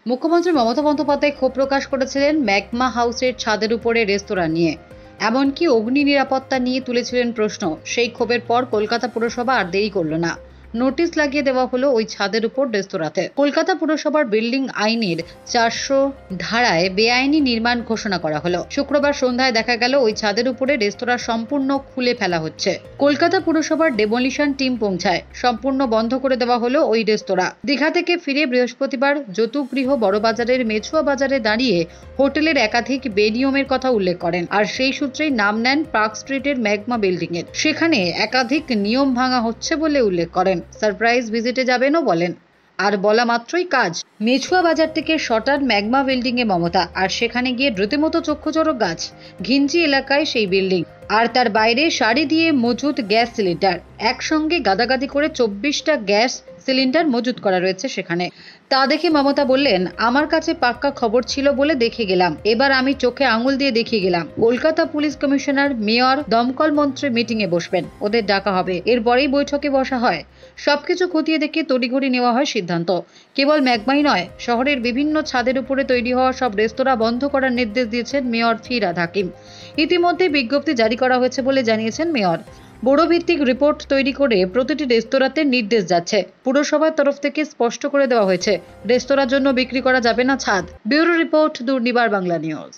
মুখ্যমন্ত্রী মমতা বন্দ্যোপাধ্যায় ক্ষোভ প্রকাশ করেছিলেন ম্যাগমা হাউসের ছাদের উপরে রেস্তোরাঁ নিয়ে। এমনকি অগ্নি নিরাপত্তা নিয়ে তুলেছিলেন প্রশ্ন। সেই ক্ষোভের পর কলকাতা পুরসভা আর দেরি করল না, নোটিশ লাগিয়ে দেওয়া হলো ওই ছাদের উপর রেস্তোরাঁতে। কলকাতা পুরসভার বিল্ডিং আইনের 400 ধারায় বেআইনি নির্মাণ ঘোষণা করা হলো। শুক্রবার সন্ধ্যায় দেখা গেল ওই ছাদের উপরে রেস্তোরাঁ সম্পূর্ণ খুলে ফেলা হচ্ছে। কলকাতা পুরসভার ডেমোলিশন টিম পৌঁছায়, সম্পূর্ণ বন্ধ করে দেওয়া হলো ওই রেস্তোরাঁ। দীঘা থেকে ফিরে বৃহস্পতিবার যতুগৃহ বড়বাজারের মেছুয়া বাজারে দাঁড়িয়ে হোটেলের একাধিক বেনিয়মের কথা উল্লেখ করেন, আর সেই সূত্রেই নাম নেন পার্ক স্ট্রিটের ম্যাগমা বিল্ডিং এর। সেখানে একাধিক নিয়ম ভাঙা হচ্ছে বলে উল্লেখ করেন। সারপ্রাইজ ভিজিটে যাবেনও বলেন, আর বলা মাত্রই কাজ। মেছুয়া বাজার থেকে শটান ম্যাগমা বিল্ডিং এ মমতা, আর সেখানে গিয়ে রীতিমতো চক্ষুচড়ক গাছ। ঘিঞ্জি এলাকায় সেই বিল্ডিং, আর তার বাইরে সারি দিয়ে মজুদ গ্যাস সিলিন্ডার। একসঙ্গে গাদাগাদি করে 24টা গ্যাস সিলিন্ডার মজুদ করা রয়েছে সেখানে। তা দেখে মমতা বললেন, আমার কাছে পাক্কা খবর ছিল বলে দেখে গেলাম, এবার আমি চোখে আঙুল দিয়ে দেখিয়ে গেলাম। কলকাতা পুলিশ কমিশনার, মেয়র, দমকল মন্ত্রী মিটিং এ বসবেন, ওদের ডাকা হবে, এরপরেই বৈঠকে বসা হয়। সবকিছু খতিয়ে দেখে তড়িঘড়ি নেওয়া হয় সিদ্ধান্ত। কেবল ম্যাগমাই নয়, শহরের বিভিন্ন ছাদের উপরে তৈরি হওয়া সব রেস্তোরাঁ বন্ধ করার নির্দেশ দিয়েছেন মেয়র ফিরহাদ হাকিম। ইতিমধ্যে বিজ্ঞপ্তি জারি করা হয়েছে বলে জানিয়েছেন মেয়র। বড় ভিত্তিক রিপোর্ট তৈরি করে প্রতিটি রেস্তোরাঁতে নির্দেশ যাচ্ছে। পুরসভার তরফ থেকে স্পষ্ট করে দেওয়া হয়েছে, রেস্তোরাঁর জন্য বিক্রি করা যাবে না ছাদ। Bureau report, Durnibar Bangla news.